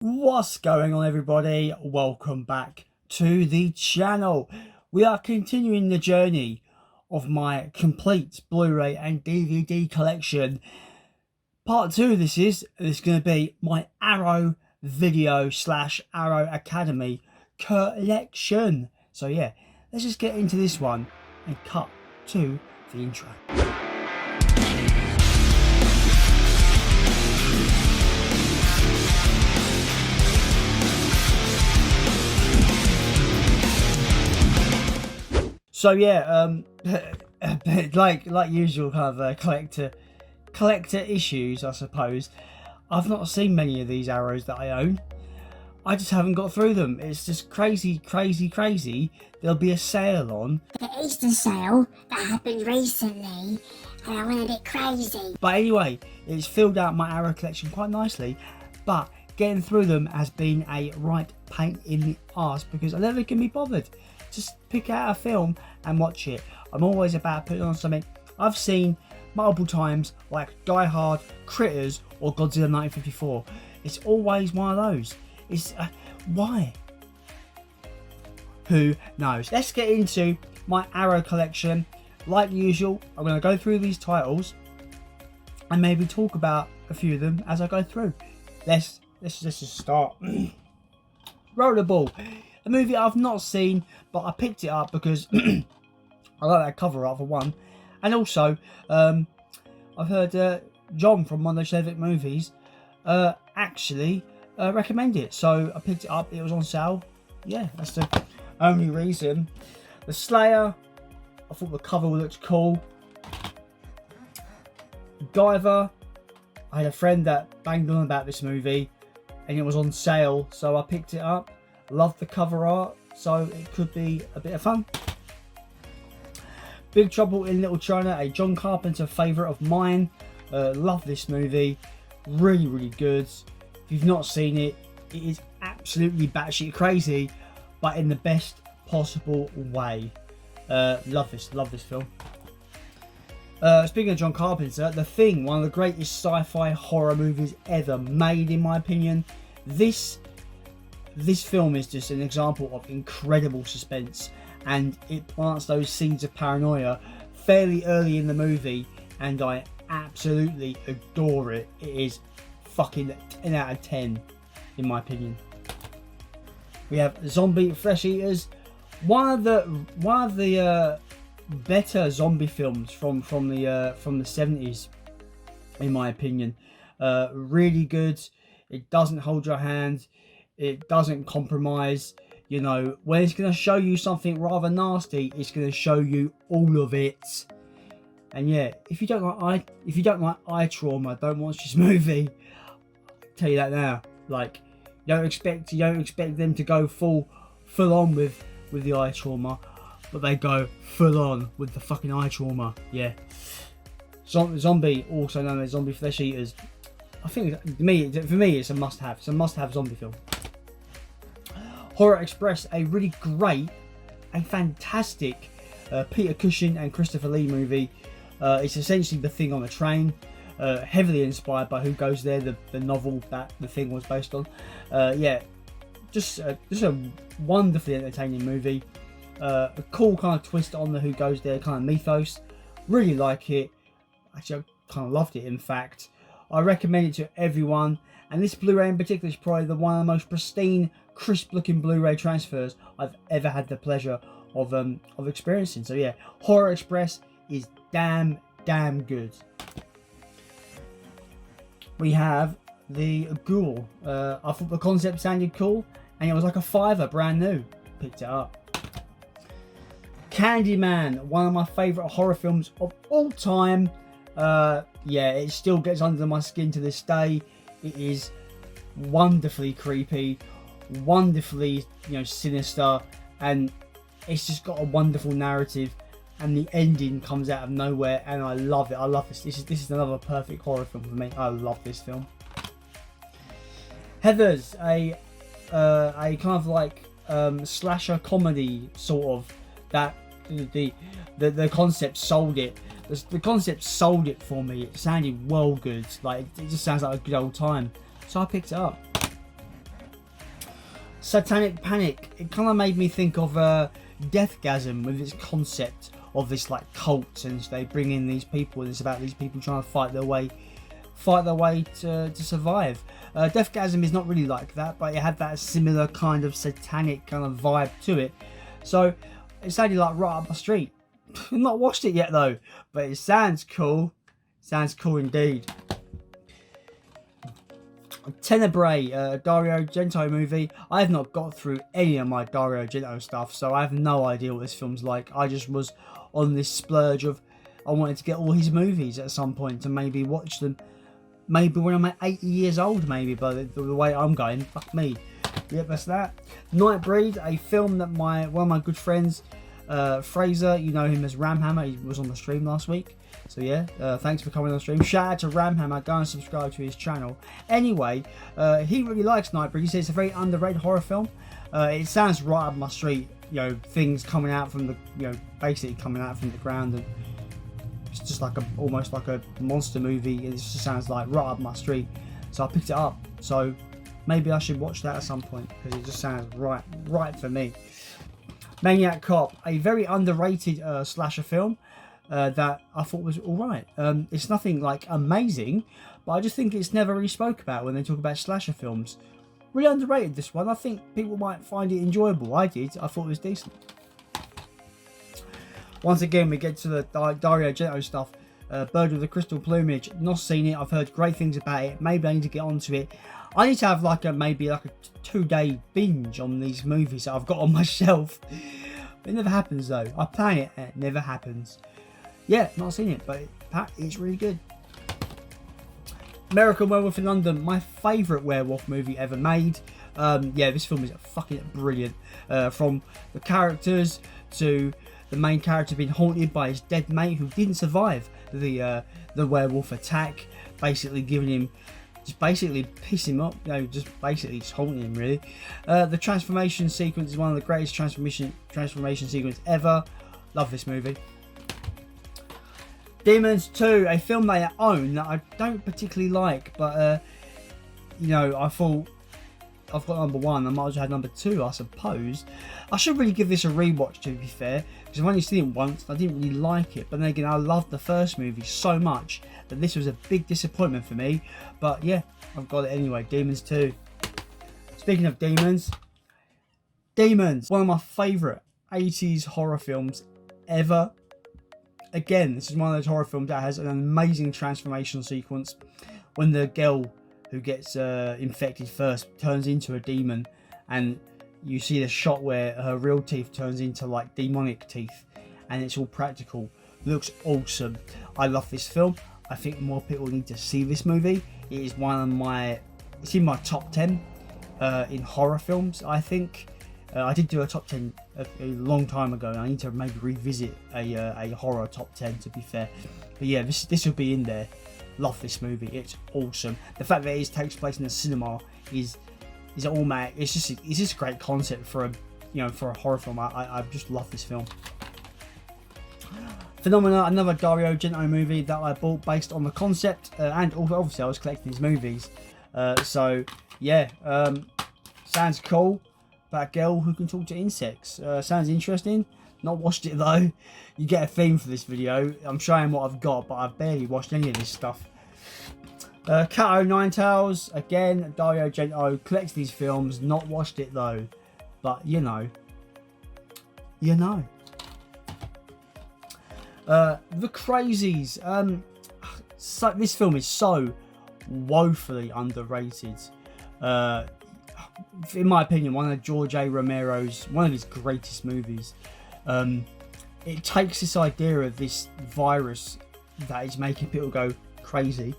What's going on, everybody? Welcome back to the channel. We are continuing the journey of my complete Blu-ray and DVD collection. Part 2 this is going to be my Arrow video / Arrow Academy collection. So yeah, let's just get into this one and cut to the intro. So yeah, like usual, kind of collector issues, I suppose. I've not seen many of these arrows that I own. I just haven't got through them. It's just crazy. There'll be a sale on. The Easter sale that happened recently, and I went a bit crazy. But anyway, it's filled out my arrow collection quite nicely. But getting through them has been a right pain in the arse because I never can be bothered. Just pick out a film and watch it. I'm always about putting on something I've seen multiple times, like Die Hard, Critters, or Godzilla 1954. It's always one of those. It's why? Who knows? Let's get into my Arrow collection. Like usual, I'm going to go through these titles and maybe talk about a few of them as I go through. Let's just start. Rollerball, a movie I've not seen, but I picked it up because I like that cover art for one, and also I've heard John from One of Those Civic Movies actually recommend it, so I picked it up. It was on sale. Yeah, that's the only reason. The Slayer, I thought the cover looked cool. Guyver, I had a friend that banged on about this movie and it was on sale, so I picked it up. Loved the cover art, so it could be a bit of fun. Big Trouble in Little China, a John Carpenter favourite of mine. Love this movie, really good. If you've not seen it, it is absolutely batshit crazy, but in the best possible way. Love this film. Speaking of John Carpenter, The Thing, one of the greatest sci-fi horror movies ever made, in my opinion. This film is just an example of incredible suspense, and it plants those seeds of paranoia fairly early in the movie, and I absolutely adore it. It is fucking 10 out of 10 in my opinion. We have Zombie Flesh Eaters, one of the better zombie films from the 70s in my opinion. Really good. It doesn't hold your hand. It doesn't compromise. You know, when it's going to show you something rather nasty, it's going to show you all of it. And yeah, if you don't like eye trauma, don't watch this movie. I'll tell you that now. Like, you don't expect them to go full on with the eye trauma, but they go full on with the fucking eye trauma. Yeah. Zombie, also known as Zombie Flesh Eaters. I think for me it's a must-have. It's a must-have zombie film. Horror Express, a really great and fantastic Peter Cushing and Christopher Lee movie. It's essentially The Thing on a train, heavily inspired by Who Goes There, the novel that The Thing was based on. Yeah, just a wonderfully entertaining movie. A cool kind of twist on the Who Goes There kind of mythos. Really like it. Actually, I kind of loved it, in fact. I recommend it to everyone, and this Blu-ray in particular is probably one of the most pristine, crisp-looking Blu-ray transfers I've ever had the pleasure of experiencing. So yeah, Horror Express is damn good. We have the Ghoul. I thought the concept sounded cool, and it was like a $5, brand new. Picked it up. Candyman, one of my favourite horror films of all time. Yeah, it still gets under my skin to this day. It is wonderfully creepy, wonderfully, sinister, and it's just got a wonderful narrative, and the ending comes out of nowhere, and I love it. I love this. This is another perfect horror film for me. I love this film. Heathers, a kind of like slasher comedy sort of, that the concept sold it. The concept sold it for me. It sounded well good. Like, it just sounds like a good old time. So I picked it up. Satanic Panic. It kind of made me think of Deathgasm with its concept of this like cult, and they bring in these people, and it's about these people trying to fight their way to survive. Deathgasm is not really like that, but it had that similar kind of satanic kind of vibe to it. So it sounded like right up my street. I've not watched it yet though, but it sounds cool. Sounds cool indeed. Tenebrae, Dario Argento movie. I have not got through any of my Dario Argento stuff, so I have no idea what this film's like. I just was on this splurge of I wanted to get all his movies at some point to maybe watch them. Maybe when I'm 80 years old, maybe, but the way I'm going, fuck me. Yep, that's that. Nightbreed, a film that one of my good friends, Fraser, you know him as Ramhammer, he was on the stream last week. So yeah, thanks for coming on the stream. Shout out to Ramhammer, go and subscribe to his channel. Anyway, he really likes Nightbreed. He says it's a very underrated horror film. It sounds right up my street, you know, things coming out from the, you know, basically coming out from the ground, and it's just like almost like a monster movie. It just sounds like right up my street. So I picked it up. So maybe I should watch that at some point because it just sounds right for me. Maniac Cop, a very underrated slasher film that I thought was alright. It's nothing like amazing, but I just think it's never really spoke about when they talk about slasher films. Really underrated, this one. I think people might find it enjoyable. I did. I thought it was decent. Once again, we get to the Dario Argento stuff. Bird with the Crystal Plumage. Not seen it. I've heard great things about it. Maybe I need to get onto it. I need to have maybe a 2-day binge on these movies that I've got on my shelf. It never happens though. I plan it and it never happens. Yeah, not seen it, but it's really good. American Werewolf in London, my favourite werewolf movie ever made. Yeah, this film is fucking brilliant. From the characters to the main character being haunted by his dead mate who didn't survive the werewolf attack, basically giving him, just basically piss him up, you know, just basically just haunting him really. The transformation sequence is one of the greatest transformation sequence ever. Love this movie. Demons 2, a film they own that I don't particularly like, but you know, I thought I've got number 1, I might as well have number 2, I suppose. I should really give this a rewatch, to be fair, because I've only seen it once and I didn't really like it, but then again I loved the first movie so much that this was a big disappointment for me. But yeah, I've got it anyway. Demons 2. Speaking of demons, one of my favourite 80s horror films ever. Again, this is one of those horror films that has an amazing transformation sequence when the girl who gets infected first turns into a demon, and you see the shot where her real teeth turns into like demonic teeth, and it's all practical. Looks awesome. I love this film. I think more people need to see this movie. It is it's in my top 10 in horror films, I think. I did do a top 10 a long time ago, and I need to maybe revisit a horror top 10, to be fair. But yeah, this will be in there. Love this movie. It's awesome. The fact that it takes place in the cinema is automatic. It's just a great concept for a horror film. I just love this film. Phenomena, another Dario Argento movie that I bought based on the concept, and obviously I was collecting his movies. So yeah, sounds cool. About a girl who can talk to insects. Sounds interesting. Not watched it though. You get a theme for this video. I'm showing what I've got, but I've barely watched any of this stuff. Cat O' Nine Tails. Again, Dario Argento collects these films. Not watched it though. But you know. The Crazies. So this film is so woefully underrated. In my opinion, one of George A. Romero's, one of his greatest movies. It takes this idea of this virus that is making people go crazy,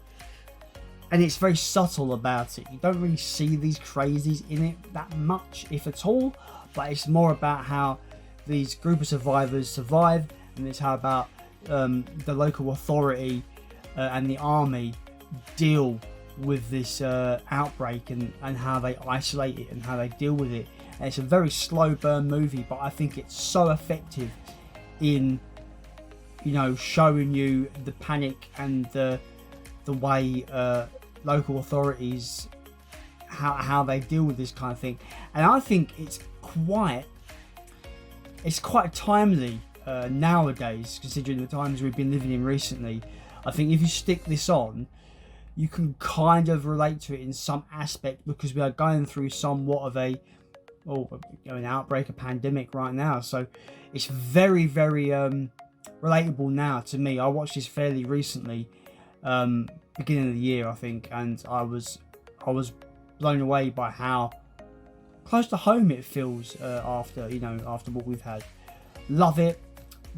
and it's very subtle about it. You don't really see these crazies in it that much, if at all, but it's more about how these group of survivors survive, and it's how about the local authority and the army deal with this outbreak, and how they isolate it and how they deal with it. And it's a very slow burn movie, but I think it's so effective in, you know, showing you the panic and the way local authorities how they deal with this kind of thing. And I think it's quite timely nowadays, considering the times we've been living in recently. I think if you stick this on, you can kind of relate to it in some aspect, because we are going through somewhat of an outbreak, a pandemic right now. So it's very, very relatable now to me. I watched this fairly recently, beginning of the year, I think, and I was blown away by how close to home it feels after what we've had. Love it.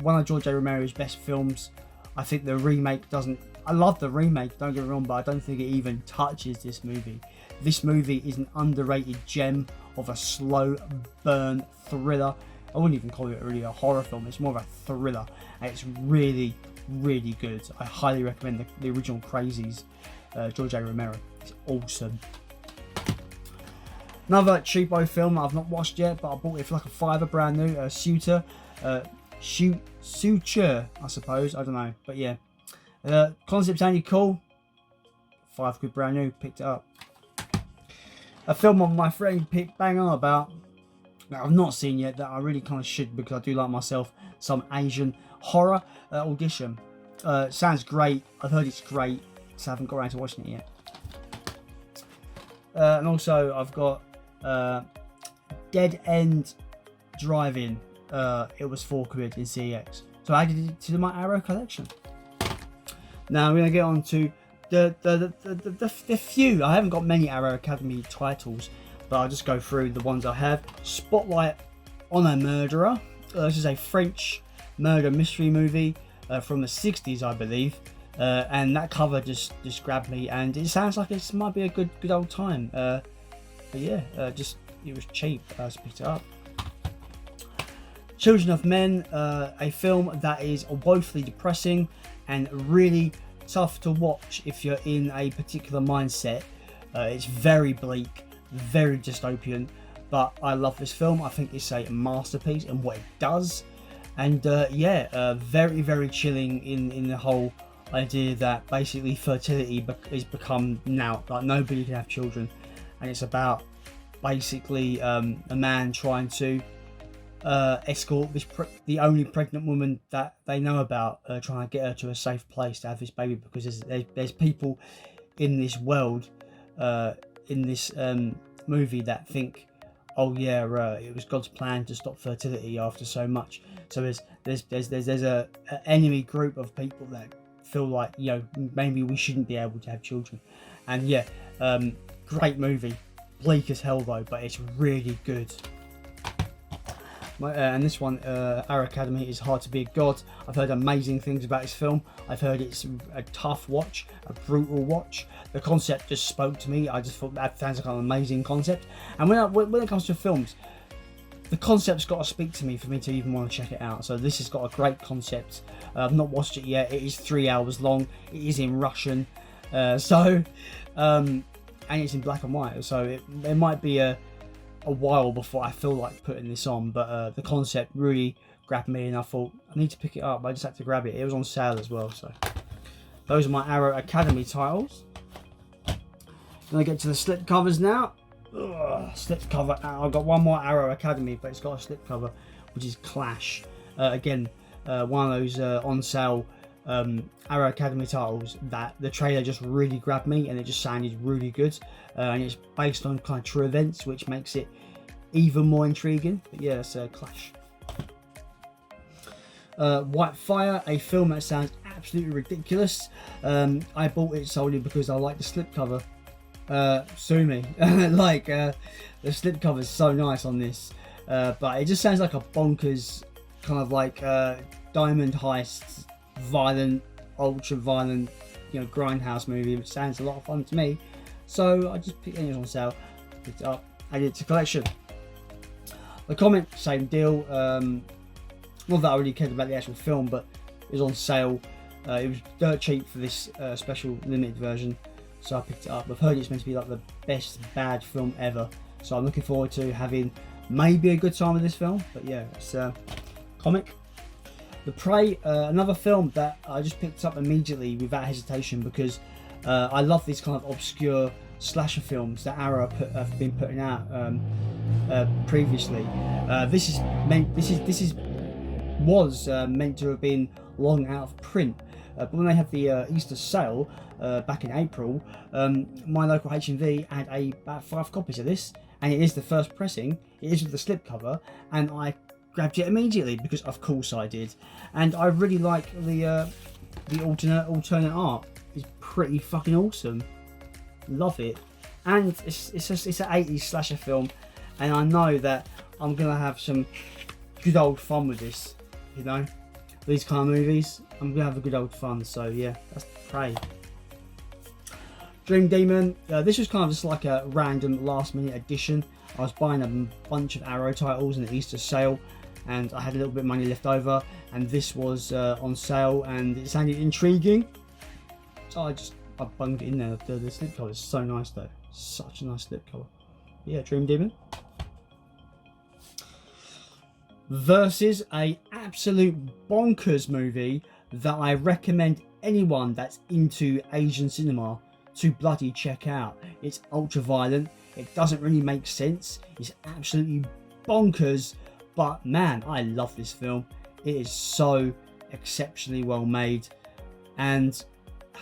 One of George A. Romero's best films. I think the remake doesn't. I love the remake, don't get me wrong, but I don't think it even touches this movie. This movie is an underrated gem of a slow burn thriller. I wouldn't even call it really a horror film. It's more of a thriller, and it's really, really good. I highly recommend the original Crazies, George A. Romero. It's awesome. Another cheapo film I've not watched yet, but I bought it for like a $5, brand new. Suture, I suppose. I don't know, but yeah. Concept's only cool. £5, brand new. Picked it up. A film on my friend picked bang on about that I've not seen yet, that I really kind of should, because I do like myself some Asian horror. Audition. Sounds great. I've heard it's great, so I haven't got around to watching it yet. And also I've got Dead End Drive-In. It was £4 in CEX, so I added it to my Arrow collection. Now I'm going to get on to the few. I haven't got many Arrow Academy titles, but I'll just go through the ones I have. Spotlight on a Murderer. This is a French murder mystery movie from the 60s, I believe. And that cover just grabbed me, and it sounds like it might be a good old time. But yeah, it was cheap. I just picked it up. Children of Men, a film that is woefully depressing and really tough to watch if you're in a particular mindset. It's very bleak, very dystopian, but I love this film. I think it's a masterpiece in what it does, and very, very chilling in the whole idea that basically fertility is become now, like, nobody can have children, and it's about basically a man trying to escort the only pregnant woman that they know about, trying to get her to a safe place to have this baby, because there's people in this world, in this movie, that think, oh yeah, it was God's plan to stop fertility after so much. So there's a enemy group of people that feel like, maybe we shouldn't be able to have children. And yeah, great movie, bleak as hell though, but it's really good. And this one, Our Academy is Hard to Be a God. I've heard amazing things about this film. I've heard it's a tough watch, a brutal watch. The concept just spoke to me. I just thought that sounds like an amazing concept. And when it comes to films, the concept's got to speak to me for me to even want to check it out. So this has got a great concept. I've not watched it yet. It is 3 hours long. It is in Russian. And it's in black and white. So it might be a while before I feel like putting this on, but the concept really grabbed me, and I thought I need to pick it up. I just had to grab it. It was on sale as well. So those are my Arrow Academy titles. Gonna get to the slip covers now. Slip cover. I've got one more Arrow Academy, but it's got a slip cover, which is Clash. Again, one of those on sale Arrow Academy titles that the trailer just really grabbed me, and it just sounded really good, and it's based on kind of true events, which makes it even more intriguing. But yeah, it's Clash. White Fire, a film that sounds absolutely ridiculous. I bought it solely because I like the slipcover. Sue me. The slipcover is so nice on this, but it just sounds like a bonkers kind of like diamond heist, violent, ultra violent, grindhouse movie, which sounds a lot of fun to me. So I just picked it on sale, picked it up, added it to collection. The Comet, same deal. Not that I really cared about the actual film, but it was on sale. It was dirt cheap for this special limited version, so I picked it up. I've heard it's meant to be like the best bad film ever, so I'm looking forward to having maybe a good time with this film. But yeah, it's Comic. The Prey, another film that I just picked up immediately without hesitation, because I love these kind of obscure slasher films that Arrow have been putting out previously. This was meant to have been long out of print, but when they had the Easter sale back in April, my local HMV had about 5 copies of this, and it is the first pressing. It is with the slipcover, and I grabbed it immediately because of course I did. And I really like the alternate art. It's pretty fucking awesome. Love it. And it's an 80s slasher film, and I know that I'm gonna have some good old fun with this, you know, these kind of movies. I'm gonna have a good old fun. So yeah, that's Prey. Dream Demon. This was kind of just like a random last minute addition. I was buying a bunch of Arrow titles in the Easter sale, and I had a little bit of money left over, and this was on sale, and it sounded intriguing, so I bunged it in there. The slipcover is so nice though, such a nice slipcover. Yeah, Dream Demon. Versus a absolute bonkers movie that I recommend anyone that's into Asian cinema to bloody check out. It's ultra violent, it doesn't really make sense, it's absolutely bonkers, but man, I love this film. It is so exceptionally well made, and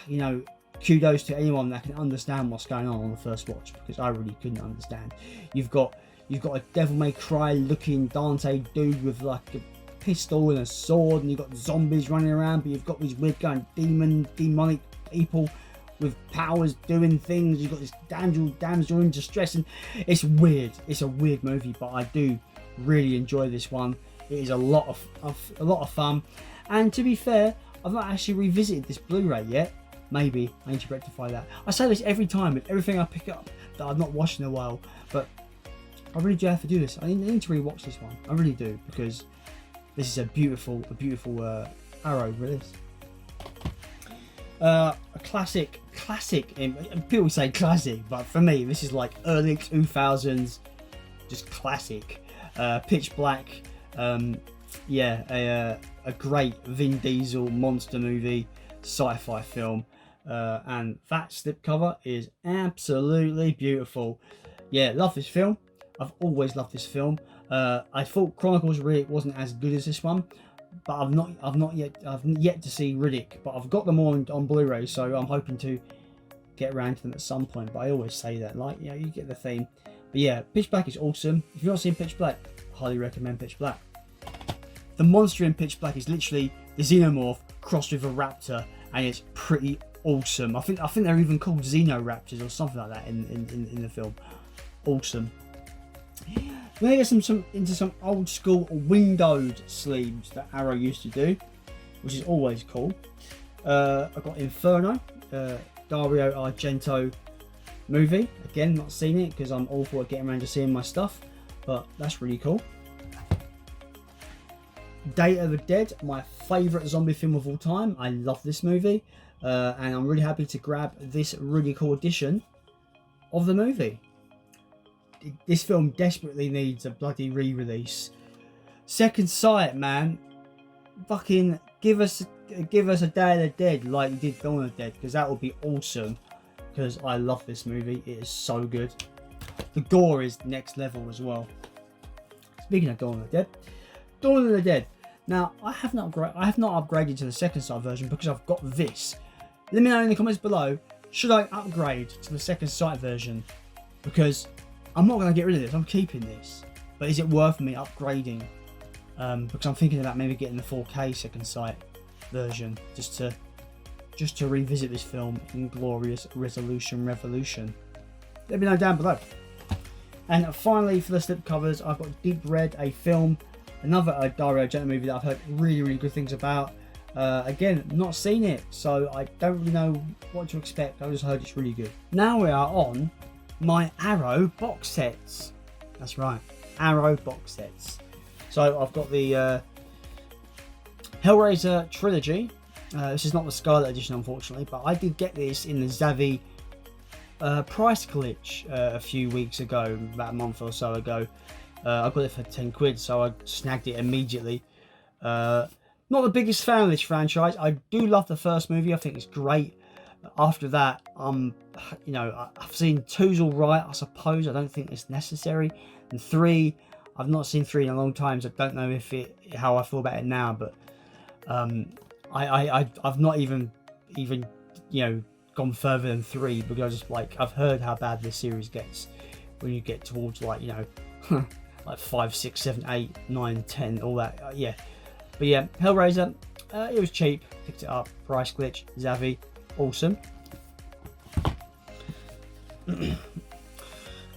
you know, kudos to anyone that can understand what's going on the first watch, because I really couldn't understand. You've got a Devil May Cry looking Dante dude with like a pistol and a sword, and you've got zombies running around, but you've got these weird kind of demonic people with powers doing things. You've got this damsel in distress, and it's weird. It's a weird movie, but I do really enjoy this one. It is a lot of fun, and to be fair, I've not actually revisited this Blu-ray yet. Maybe I need to rectify that. I say this every time with everything I pick up that I've not watched in a while, but I really do have to do this. I need to rewatch this one. I really do, because this is a beautiful Arrow release. A classic. People say classic, but for me, this is like early 2000s, just classic. Pitch Black. A great Vin Diesel monster movie, sci-fi film, and that slipcover is absolutely beautiful. Yeah, love this film. I've always loved this film. I thought Chronicles of Riddick wasn't as good as this one, but I've yet to see Riddick, but I've got them all on Blu-ray, so I'm hoping to get around to them at some point. But I always say that, like, you know, you get the theme. But yeah, Pitch Black is awesome. If you've not seen Pitch Black, highly recommend Pitch Black. The monster in Pitch Black is literally the xenomorph crossed with a raptor, and it's pretty awesome. I think they're even called Xenoraptors or something like that in the film. Awesome. We're going to get into some old school windowed sleeves that Arrow used to do, which is always cool. I've got Inferno, Dario Argento movie. Again, not seen it because I'm awful at getting around to seeing my stuff, but that's really cool. Day of the Dead, my favourite zombie film of all time. I love this movie, and I'm really happy to grab this really cool edition of the movie. This film desperately needs a bloody re-release. Second Sight, man, fucking give us a Day of the Dead like you did Dawn of the Dead, because that would be awesome. Because I love this movie, it is so good. The gore is next level as well. Speaking of Dawn of the Dead. Now I have not upgraded to the Second Sight version because I've got this. Let me know in the comments below, should I upgrade to the Second Sight version? Because I'm not going to get rid of this, I'm keeping this. But is it worth me upgrading? Because I'm thinking about maybe getting the 4K Second Sight version just to revisit this film in glorious resolution revolution. Let me know down below. And finally, for the slipcovers, I've got Deep Red, a film, another Dario Argento movie that I've heard really good things about. Again, not seen it, so I don't really know what to expect. I just heard it's really good. Now we are on my Arrow box sets. That's right, Arrow box sets. So I've got the Hellraiser trilogy. This is not the Scarlet edition, unfortunately, but I did get this in the Zavvi price glitch a few weeks ago, about a month or so ago. I got it for 10 quid, so I snagged it immediately. Not the biggest fan of this franchise. I do love the first movie, I think it's great, After that, you know, I've seen 2's all right, I suppose. I don't think it's necessary. And 3, I've not seen 3 in a long time, so I don't know if how I feel about it now. But I've not even you know, gone further than 3, because like I've heard how bad this series gets when you get towards, like, you know, like 5, 6, 7, 8, 9, 10, all that. Yeah, but yeah, Hellraiser. It was cheap, picked it up. Price glitch, Zavi, awesome.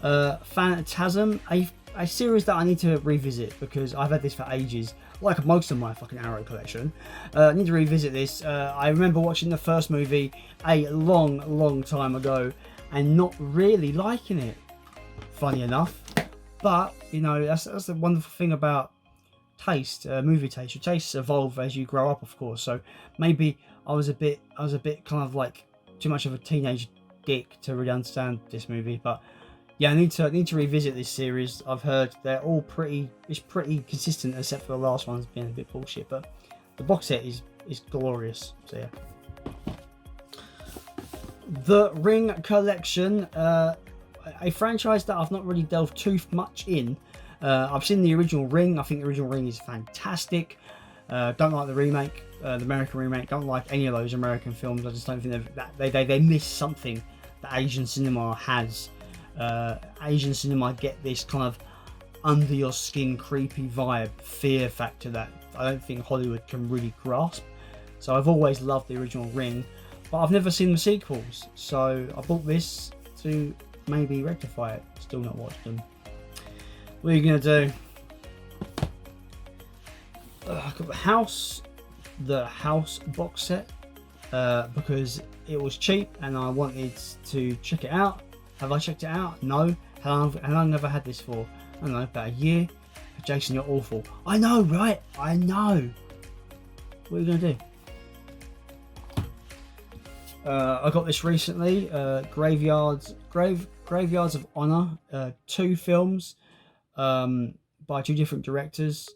Phantasm, a series that I need to revisit because I've had this for ages, like most of my fucking Arrow collection. I need to revisit this. I remember watching the first movie a long time ago and not really liking it, funny enough. But you know, that's the wonderful thing about taste, movie taste. Your tastes evolve as you grow up, of course. So maybe I was a bit kind of like too much of a teenage dick to really understand this movie. But yeah, I need to revisit this series. I've heard they're all it's pretty consistent, except for the last one's being a bit bullshit. But the box set is glorious. So yeah. The Ring Collection, a franchise that I've not really delved too much in. I've seen the original Ring. I think the original Ring is fantastic. Don't like the remake, the American remake. Don't like any of those American films. I just don't think they miss something that Asian cinema has. Asian cinema get this kind of under your skin creepy vibe, fear factor that I don't think Hollywood can really grasp. So I've always loved the original Ring, but I've never seen the sequels. So I bought this to maybe rectify it. Still not watched them. What are you gonna do? I got the House box set because it was cheap and I wanted to check it out. Have I checked it out? No. How long have I had this for? I don't know, about a year. Jason, you're awful. I know, right? I know. What are you gonna do? I got this recently. Graveyards of Honor. 2 films. By 2 different directors,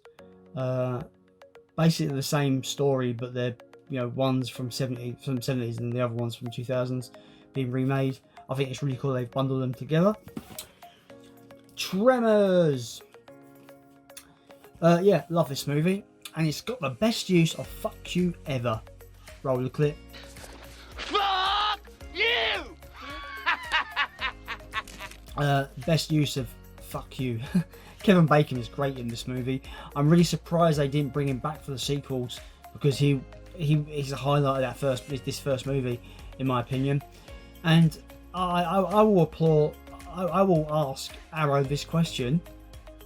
basically the same story, but they're, you know, one's from 70s and the other one's from 2000s being remade. I think it's really cool they've bundled them together. Tremors, yeah, love this movie, and it's got the best use of "fuck you" ever. Roll the clip. Fuck you! Best use of "fuck you." Kevin Bacon is great in this movie. I'm really surprised they didn't bring him back for the sequels, because he's a highlight of this first movie, in my opinion. And I will applaud. I will ask Arrow this question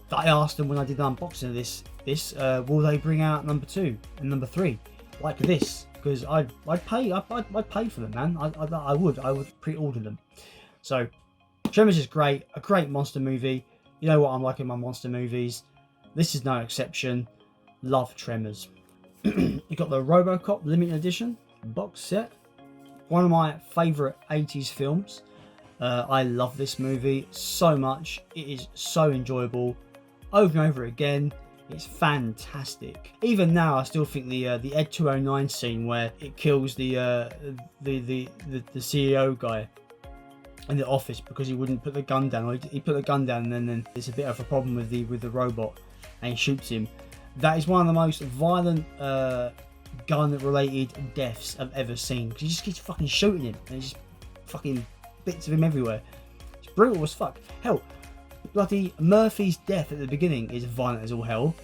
that I asked them when I did the unboxing of this. Will they bring out number 2 and number 3 like this? Because I'd pay for them, man. I would pre-order them. So Tremors is great, a great monster movie. You know what I'm like in my monster movies. This is no exception. Love Tremors. You got the RoboCop limited edition box set. One of my favourite 80s films. I love this movie so much. It is so enjoyable. Over and over again. It's fantastic. Even now, I still think the Ed 209 scene where it kills the CEO guy in the office because he wouldn't put the gun down, or he put the gun down, and then there's a bit of a problem with the robot, and he shoots him. That is one of the most violent gun-related deaths I've ever seen, because he just keeps fucking shooting him, and just fucking bits of him everywhere. It's brutal as fuck. Hell, bloody Murphy's death at the beginning is violent as all hell.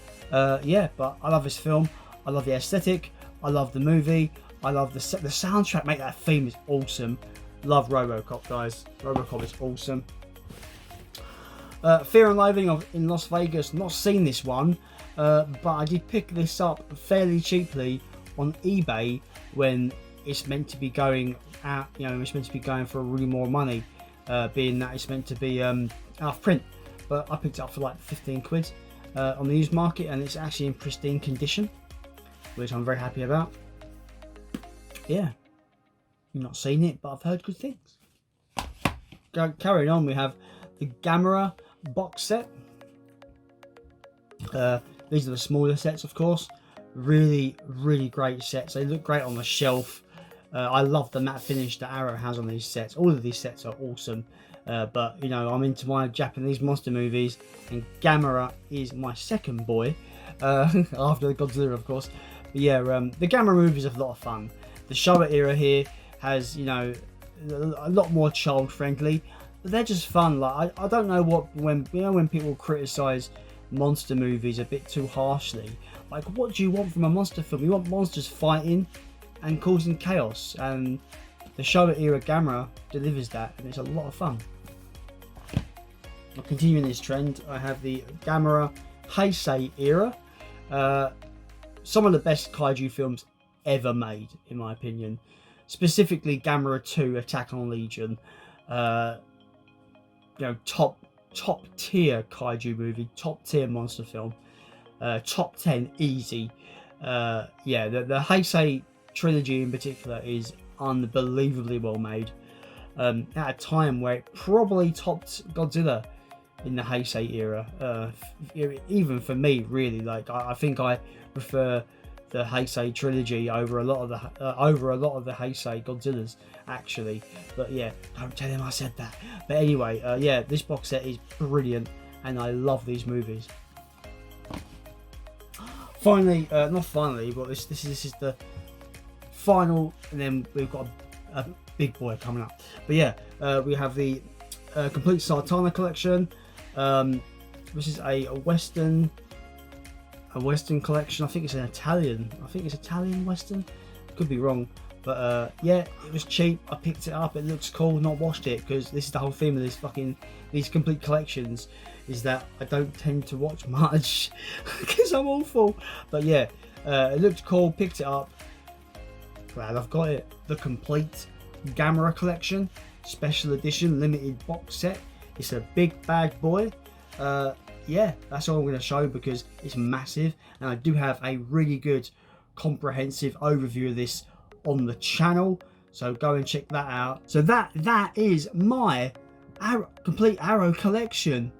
Yeah, but I love this film. I love the aesthetic. I love the movie. I love the soundtrack. Mate, that theme is awesome. Love RoboCop, guys. RoboCop is awesome. Fear and Loathing in Las Vegas. Not seen this one, but I did pick this up fairly cheaply on eBay when it's meant to be going out. You know, it's meant to be going for really more money, being that it's meant to be out of print. But I picked it up for like 15 quid on the used market, and it's actually in pristine condition, which I'm very happy about. Yeah. Not seen it, but I've heard good things. Carrying on, we have the Gamera box set. These are the smaller sets, of course. Really great sets. They look great on the shelf. I love the matte finish that Arrow has on these sets. All of these sets are awesome. But you know, I'm into my Japanese monster movies, and Gamera is my second boy, after Godzilla, of course. But yeah, the Gamera movies are a lot of fun. The Showa era here has, you know, a lot more child friendly, but they're just fun. Like I don't know when people criticize monster movies a bit too harshly. Like, what do you want from a monster film? You want monsters fighting and causing chaos, and the Showa era Gamera delivers that, and it's a lot of fun. Continuing this trend, I have the Gamera Heisei era. Some of the best kaiju films ever made, in my opinion. Specifically, Gamera 2: Attack on Legion. You know, top tier kaiju movie, top tier monster film. Top 10 easy. Yeah, the Heisei trilogy in particular is unbelievably well made. At a time where it probably topped Godzilla in the Heisei era. Even for me, really, like I think I prefer the Heisei trilogy over a lot of the Heisei Godzillas, actually. But yeah, don't tell him I said that. But anyway, yeah, this box set is brilliant, and I love these movies. Finally, not finally, but this is the final, and then we've got a big boy coming up. But yeah, we have the complete Sartana collection. This is a Western collection. I think it's an Italian. I think it's Italian Western. Could be wrong, but yeah, it was cheap. I picked it up. It looks cool. Not washed it, because this is the whole theme of these complete collections, is that I don't tend to watch much because I'm awful. But yeah, it looked cool. Picked it up. Glad I've got it. The complete Gamera collection, special edition, limited box set. It's a big bad boy. Yeah, that's all I'm going to show because it's massive, and I do have a really good comprehensive overview of this on the channel, so go and check that out. So that is my complete Arrow collection.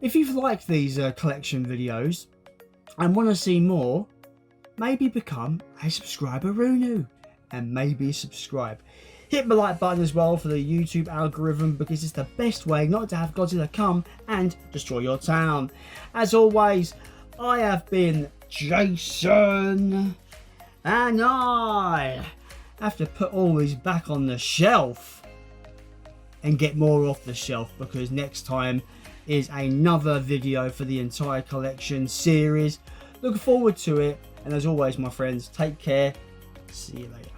If you've liked these collection videos and want to see more, maybe become a subscriber Runu and maybe subscribe. Hit the like button as well for the YouTube algorithm, because it's the best way not to have Godzilla come and destroy your town. As always, I have been Jason, and I have to put all these back on the shelf and get more off the shelf, because next time is another video for the entire collection series. Look forward to it, and as always, my friends, take care. See you later.